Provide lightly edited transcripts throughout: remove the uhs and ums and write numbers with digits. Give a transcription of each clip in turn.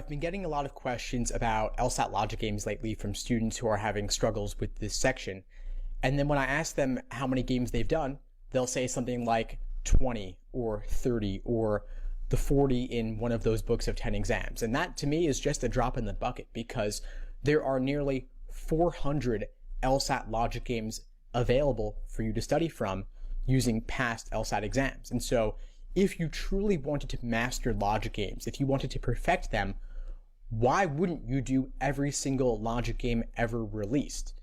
been getting a lot of questions about LSAT logic games lately from students who are having struggles with this section. And then when I ask them how many games they've done, they'll say something like 20 or 30 or the 40 in one of those books of 10 exams. And that to me is just a drop in the bucket because there are nearly 400 LSAT logic games available for you to study from using past LSAT exams. And so if you truly wanted to master logic games, if you wanted to perfect them, why wouldn't you do every single logic game ever released?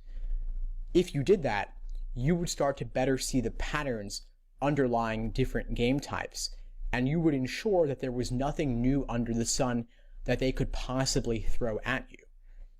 If you did that, you would start to better see the patterns underlying different game types, and you would ensure that there was nothing new under the sun that they could possibly throw at you.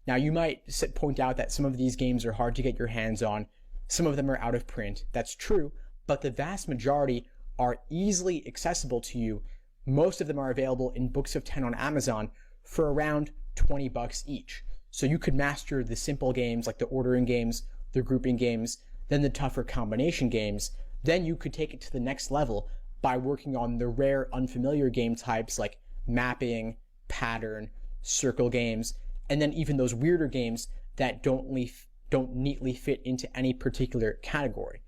Now, you might point out that some of these games are hard to get your hands on, some of them are out of print. That's true, but the vast majority are easily accessible to you. Most of them are available in books of 10 on Amazon for around 20 bucks each. So you could master the simple games like the ordering games, the grouping games, then the tougher combination games. Then you could take it to the next level by working on the rare unfamiliar game types like mapping, pattern, circle games, and then even those weirder games that don't neatly fit into any particular category.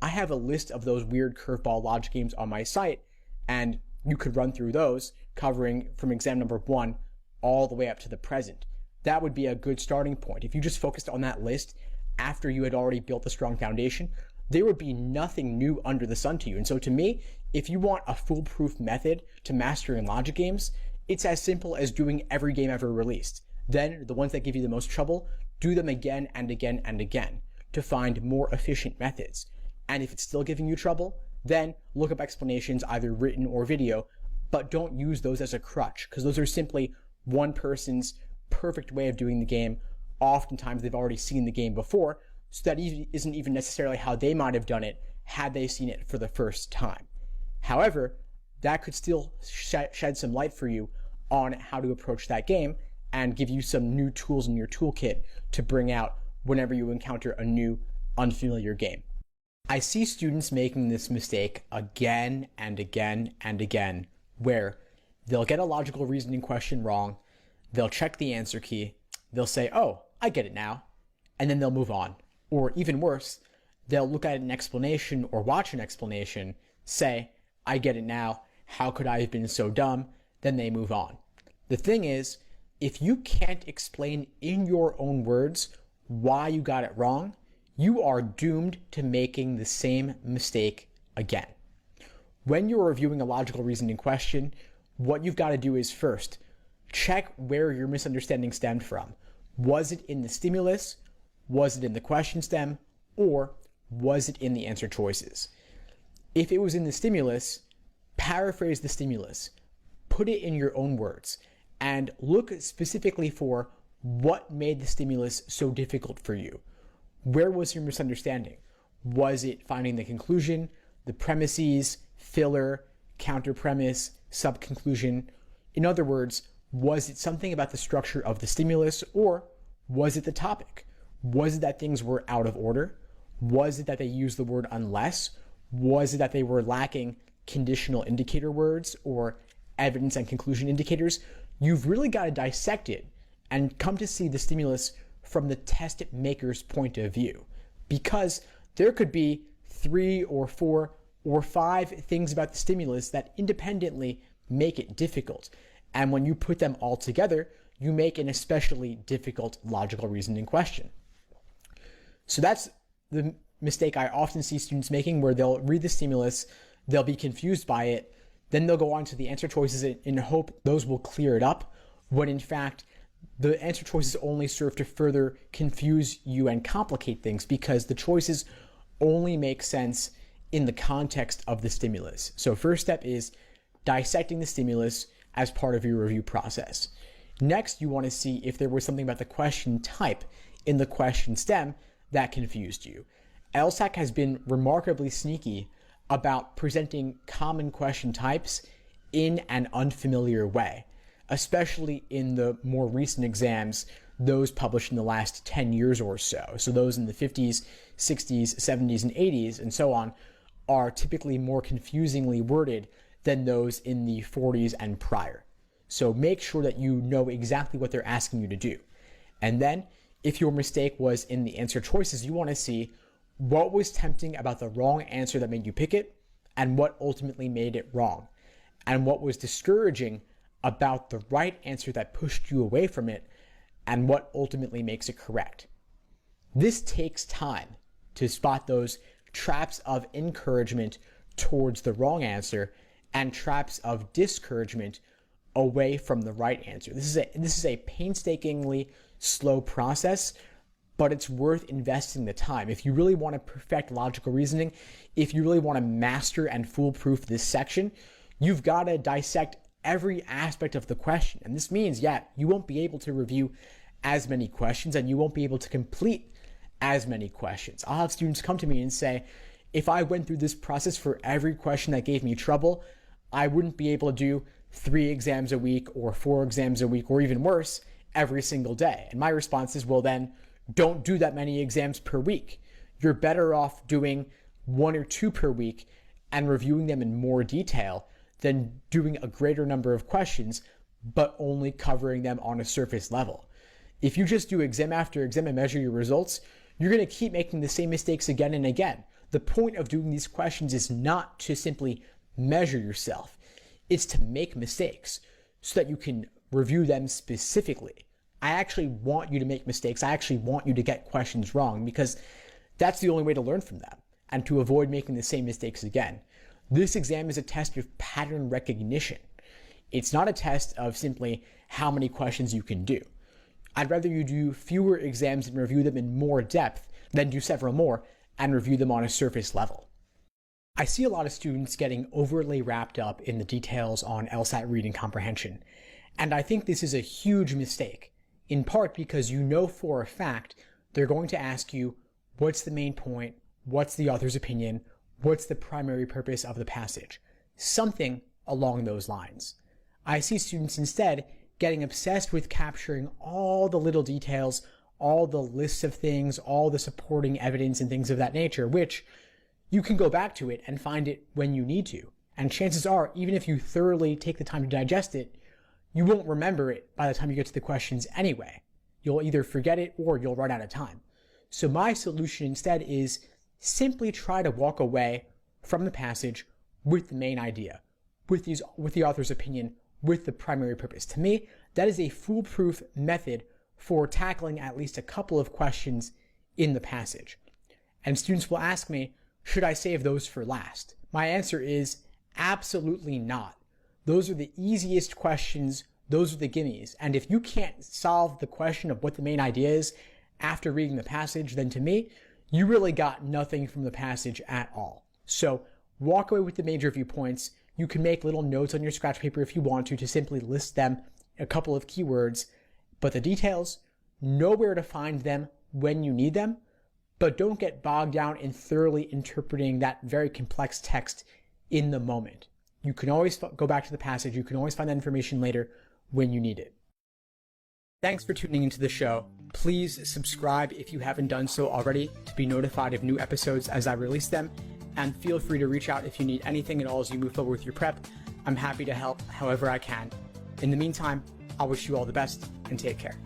I have a list of those weird curveball logic games on my site, and you could run through those, covering from exam number 1 all the way up to the present. That would be a good starting point. If you just focused on that list after you had already built a strong foundation, there would be nothing new under the sun to you. And so to me, if you want a foolproof method to mastering logic games, it's as simple as doing every game ever released. Then the ones that give you the most trouble, do them again and again and again to find more efficient methods. And if it's still giving you trouble, then look up explanations, either written or video, but don't use those as a crutch, because those are simply one person's perfect way of doing the game. Oftentimes they've already seen the game before, so that isn't even necessarily how they might have done it had they seen it for the first time. However, that could still shed some light for you on how to approach that game and give you some new tools in your toolkit to bring out whenever you encounter a new, unfamiliar game. I see students making this mistake again and again and again, where they'll get a logical reasoning question wrong, they'll check the answer key, they'll say, oh, I get it now, and then they'll move on. Or even worse, they'll look at an explanation or watch an explanation, say, I get it now, how could I have been so dumb? Then they move on. The thing is, if you can't explain in your own words why you got it wrong, you are doomed to making the same mistake again. When you're reviewing a logical reasoning question, what you've got to do is first, check where your misunderstanding stemmed from. Was it in the stimulus? Was it in the question stem? Or was it in the answer choices? If it was in the stimulus, paraphrase the stimulus. Put it in your own words and look specifically for what made the stimulus so difficult for you. Where was your misunderstanding? Was it finding the conclusion, the premises, filler, counter premise, sub-conclusion? In other words, was it something about the structure of the stimulus, or was it the topic? Was it that things were out of order? Was it that they used the word unless? Was it that they were lacking conditional indicator words or evidence and conclusion indicators? You've really got to dissect it and come to see the stimulus from the test maker's point of view, because there could be 3 or 4 or 5 things about the stimulus that independently make it difficult. And when you put them all together, you make an especially difficult logical reasoning question. So that's the mistake I often see students making, where they'll read the stimulus, they'll be confused by it, then they'll go on to the answer choices in hope those will clear it up, when in fact, the answer choices only serve to further confuse you and complicate things, because the choices only make sense in the context of the stimulus. So first step is dissecting the stimulus as part of your review process. Next, you want to see if there was something about the question type in the question stem that confused you. LSAT has been remarkably sneaky about presenting common question types in an unfamiliar way, especially in the more recent exams, those published in the last 10 years or so. So those in the 50s, 60s, 70s, and 80s, and so on, are typically more confusingly worded than those in the 40s and prior. So make sure that you know exactly what they're asking you to do. And then if your mistake was in the answer choices, you want to see what was tempting about the wrong answer that made you pick it and what ultimately made it wrong, and what was discouraging about the right answer that pushed you away from it and what ultimately makes it correct. This takes time to spot those traps of encouragement towards the wrong answer and traps of discouragement away from the right answer. This is a painstakingly slow process, but it's worth investing the time. If you really want to perfect logical reasoning, if you really want to master and foolproof this section, you've got to dissect every aspect of the question. And this means, you won't be able to review as many questions and you won't be able to complete as many questions. I'll have students come to me and say, if I went through this process for every question that gave me trouble, I wouldn't be able to do 3 exams a week or 4 exams a week, or even worse, every single day. And my response is, well, then don't do that many exams per week. You're better off doing 1 or 2 per week and reviewing them in more detail than doing a greater number of questions, but only covering them on a surface level. If you just do exam after exam and measure your results, you're going to keep making the same mistakes again and again. The point of doing these questions is not to simply measure yourself. It's to make mistakes so that you can review them specifically. I actually want you to make mistakes. I actually want you to get questions wrong, because that's the only way to learn from them and to avoid making the same mistakes again. This exam is a test of pattern recognition. It's not a test of simply how many questions you can do. I'd rather you do fewer exams and review them in more depth than do several more and review them on a surface level. I see a lot of students getting overly wrapped up in the details on LSAT reading comprehension, and I think this is a huge mistake, in part because you know for a fact they're going to ask you, what's the main point, what's the author's opinion, what's the primary purpose of the passage, something along those lines. I see students instead getting obsessed with capturing all the little details, all the lists of things, all the supporting evidence and things of that nature, which you can go back to it and find it when you need to. And chances are, even if you thoroughly take the time to digest it, you won't remember it by the time you get to the questions anyway. You'll either forget it or you'll run out of time. So my solution instead is simply try to walk away from the passage with the main idea, with the author's opinion, with the primary purpose. To me, that is a foolproof method for tackling at least a couple of questions in the passage. And students will ask me, should I save those for last? My answer is absolutely not. Those are the easiest questions. Those are the gimmies. And if you can't solve the question of what the main idea is after reading the passage, then to me, you really got nothing from the passage at all. So walk away with the major viewpoints. You can make little notes on your scratch paper if you want to simply list them, a couple of keywords, but the details, know where to find them when you need them, but don't get bogged down in thoroughly interpreting that very complex text in the moment. You can always go back to the passage. You can always find that information later when you need it. Thanks for tuning into the show. Please subscribe if you haven't done so already to be notified of new episodes as I release them. And feel free to reach out if you need anything at all as you move forward with your prep. I'm happy to help however I can. In the meantime, I'll wish you all the best and take care.